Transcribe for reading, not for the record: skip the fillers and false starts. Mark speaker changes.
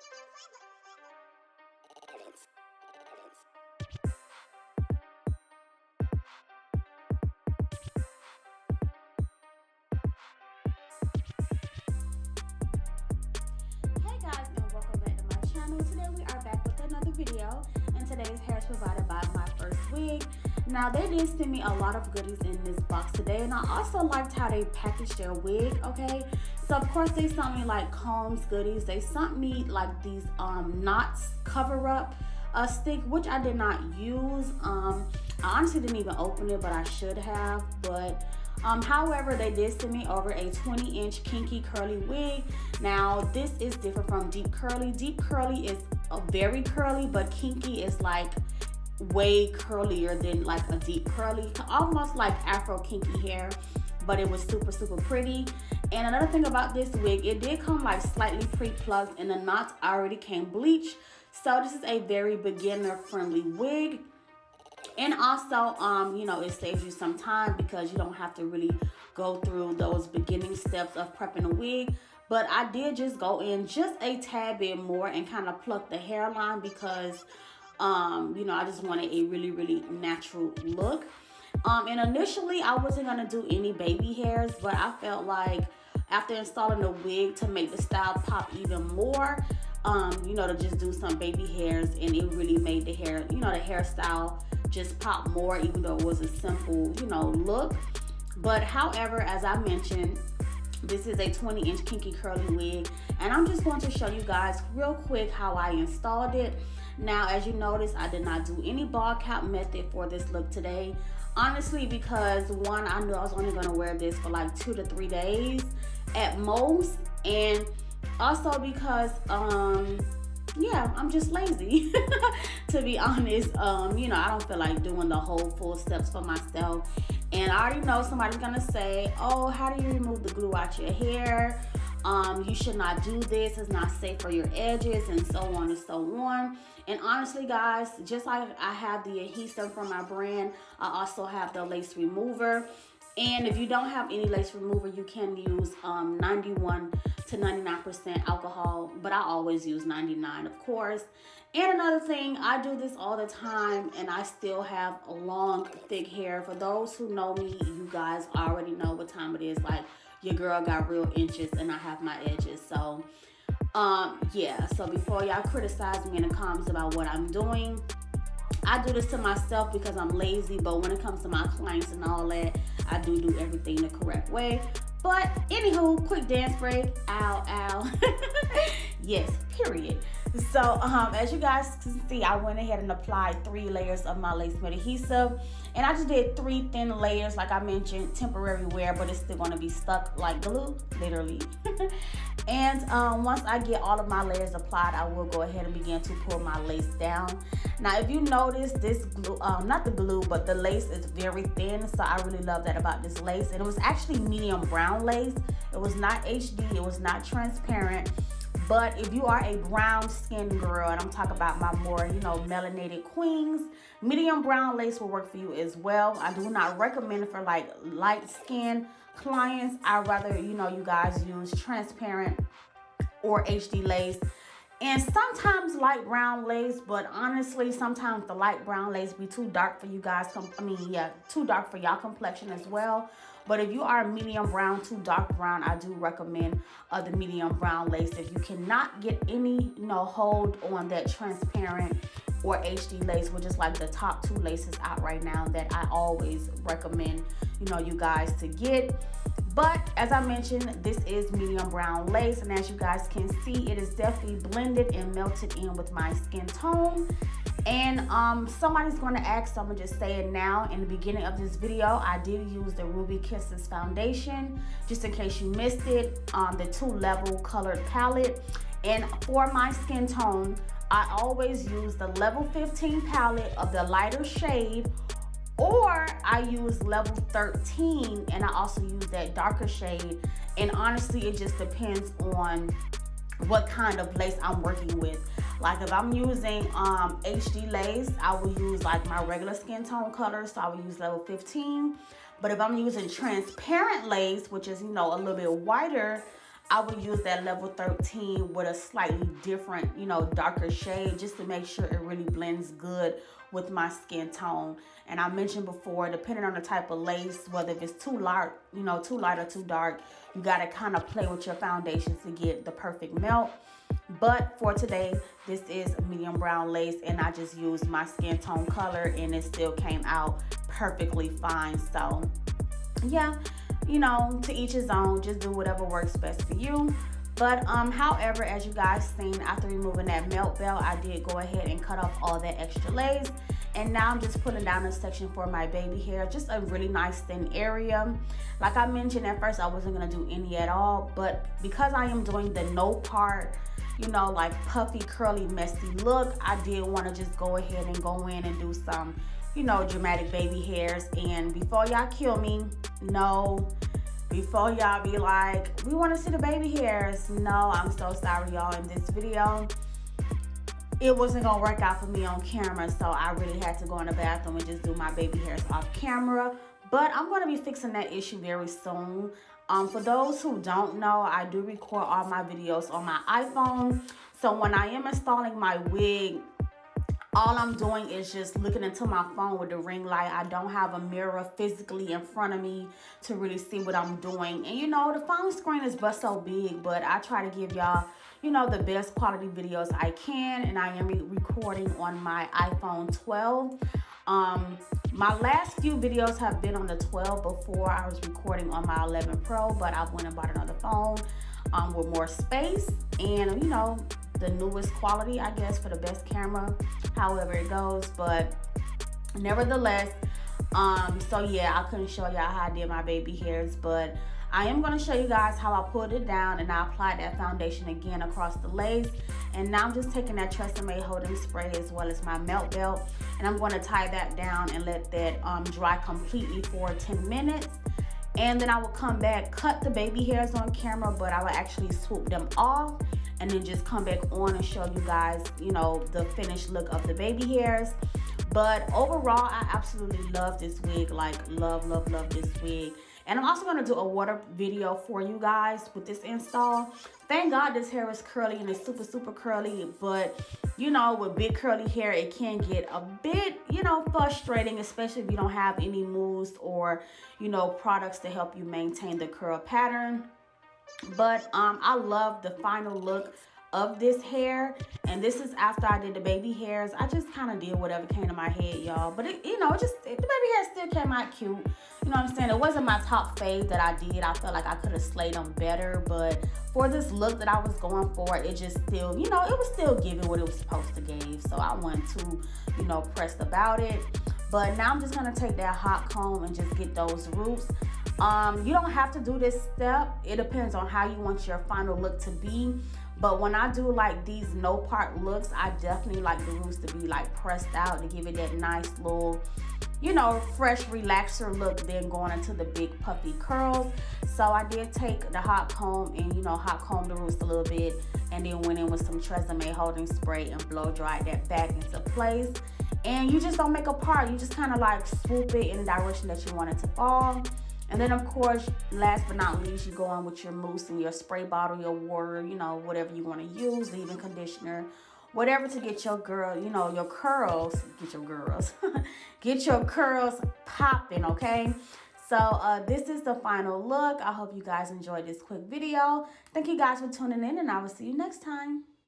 Speaker 1: Hey guys, and welcome back to my channel. Today we are back with another video, and today's hair is provided by MyFirstWig. Now they did send me a lot of goodies in this box today, and I also liked how they packaged their wig. Okay, so of course they sent me like combs, goodies. They sent me like these knots cover up stick, which I did not use. I honestly didn't even open it, but I should have. But however, they did send me over a 20-inch kinky curly wig. Now this is different from deep curly. Deep curly is very curly, but kinky is like way curlier than like a deep curly, almost like Afro kinky hair, but it was super pretty. And another thing about this wig, it did come like slightly pre-plucked, and the knots already came bleached. So this is a very beginner friendly wig. And also, you know, it saves you some time because you don't have to really go through those beginning steps of prepping a wig. But I did just go in just a tad bit more and kind of pluck the hairline because, you know, I just wanted a really natural look. And initially, I wasn't going to do any baby hairs, but I felt like after installing the wig to make the style pop even more, you know, to just do some baby hairs, and it really made the hair, you know, the hairstyle just pop more, even though it was a simple, you know, look. But however, as I mentioned, this is a 20-inch kinky curly wig, and I'm just going to show you guys real quick how I installed it. Now, as you notice, I did not do any ball cap method for this look today, honestly, because one, I knew I was only going to wear this for like 2 to 3 days at most, and also because yeah, I'm just lazy to be honest. You know, I don't feel like doing the whole full steps for myself, and I already know somebody's gonna say, oh, how do you remove the glue out your hair? You should not do this, it's not safe for your edges, and so on and so on. And honestly guys, just like I have the adhesive from my brand, I also have the lace remover. And if you don't have any lace remover, you can use 91 to 99% alcohol, but I always use 99, of course. And another thing, I do this all the time, and I still have long, thick hair. For those who know me, you guys already know what time it is. Like, your girl got real inches, and I have my edges. So, yeah. So before y'all criticize me in the comments about what I'm doing, I do this to myself because I'm lazy, but when it comes to my clients and all that, I do everything the correct way. But anywho, quick dance break. Ow, ow. Yes, period. So as you guys can see, I went ahead and applied 3 layers of my lace matte adhesive, and I just did 3 thin layers, like I mentioned, temporary wear, but it's still going to be stuck like glue, literally. And once I get all of my layers applied, I will go ahead and begin to pull my lace down. Now, if you notice, this glue, not the glue, but the lace is very thin, so I really love that about this lace. And it was actually medium brown lace. It was not HD, it was not transparent. But if you are a brown skinned girl, and I'm talking about my more, you know, melanated queens, medium brown lace will work for you as well. I do not recommend it for like light skin clients. I'd rather, you know, you guys use transparent or HD lace, and sometimes light brown lace, but honestly, sometimes the light brown lace be too dark for you guys. Too dark for y'all complexion as well. But if you are medium brown to dark brown, I do recommend the medium brown lace. If you cannot get any, you know, hold on that transparent or HD lace, which is like the top 2 laces out right now that I always recommend, you know, you guys to get. But as I mentioned, this is medium brown lace, and as you guys can see, it is definitely blended and melted in with my skin tone. And somebody's going to ask, so I'm going to just say it now. In the beginning of this video, I did use the Ruby Kisses foundation, just in case you missed it, the 2-level colored palette. And for my skin tone, I always use the level 15 palette of the lighter shade, or I use level 13 and I also use that darker shade. And honestly, it just depends on what kind of lace I'm working with. Like if I'm using HD lace, I will use like my regular skin tone color, so I will use level 15. But if I'm using transparent lace, which is, you know, a little bit whiter, I would use that level 13 with a slightly different, you know, darker shade, just to make sure it really blends good with my skin tone. And I mentioned before, depending on the type of lace, whether if it's too light, you know, too light or too dark, you gotta kind of play with your foundation to get the perfect melt. But for today, this is medium brown lace, and I just used my skin tone color, and it still came out perfectly fine. So yeah, you know, to each his own. Just do whatever works best for you. But however, as you guys seen, after removing that melt belt, I did go ahead and cut off all that extra lace. And now I'm just putting down a section for my baby hair, just a really nice thin area. Like I mentioned at first, I wasn't gonna do any at all, but because I am doing the no part, you know, like puffy, curly, messy look, I did want to just go ahead and go in and do some, you know, dramatic baby hairs. And before y'all kill me, no, before y'all be like, we want to see the baby hairs, no, I'm so sorry, y'all. In this video, it wasn't gonna work out for me on camera, so I really had to go in the bathroom and just do my baby hairs off camera. But I'm gonna be fixing that issue very soon. For those who don't know, I do record all my videos on my iPhone. So when I am installing my wig, all I'm doing is just looking into my phone with the ring light. I don't have a mirror physically in front of me to really see what I'm doing. And you know, the phone screen is but so big, but I try to give y'all, you know, the best quality videos I can. And I am recording on my iPhone 12. My last few videos have been on the 12. Before I was recording on my 11 Pro, but I went and bought another phone with more space and, you know, the newest quality, I guess, for the best camera, however it goes. But nevertheless, so yeah, I couldn't show y'all how I did my baby hairs, but I am going to show you guys how I pulled it down and I applied that foundation again across the lace. And now I'm just taking that Tresemme holding spray as well as my melt belt, and I'm going to tie that down and let that dry completely for 10 minutes. And then I will come back, cut the baby hairs on camera, but I will actually swoop them off and then just come back on and show you guys, you know, the finished look of the baby hairs. But overall, I absolutely love this wig, like love this wig. And I'm also going to do a water video for you guys with this install. Thank God this hair is curly and it's super curly, but you know, with big curly hair, it can get a bit, you know, frustrating, especially if you don't have any mousse or, you know, products to help you maintain the curl pattern. But I love the final look of this hair, and this is after I did the baby hairs. I just kind of did whatever came to my head, y'all, but it, you know, the baby hair still came out cute. You know what I'm saying? It wasn't my top fave that I did. I felt like I could have slayed them better, but for this look that I was going for, it just still, you know, it was still giving what it was supposed to give. So I wasn't too, you know, pressed about it. But now I'm just gonna take that hot comb and just get those roots. You don't have to do this step. It depends on how you want your final look to be. But when I do like these no part looks, I definitely like the roots to be like pressed out to give it that nice little, you know, fresh relaxer look, then going into the big puffy curls. So I did take the hot comb and, you know, hot comb the roots a little bit, and then went in with some Tresemme holding spray and blow dried that back into place. And you just don't make a part, you just kind of like swoop it in the direction that you want it to fall. And then, of course, last but not least, you go on with your mousse and your spray bottle, your water, you know, whatever you want to use, leave-in conditioner, whatever to get your girl, you know, your curls, get your curls popping, okay? So this is the final look. I hope you guys enjoyed this quick video. Thank you guys for tuning in, and I will see you next time.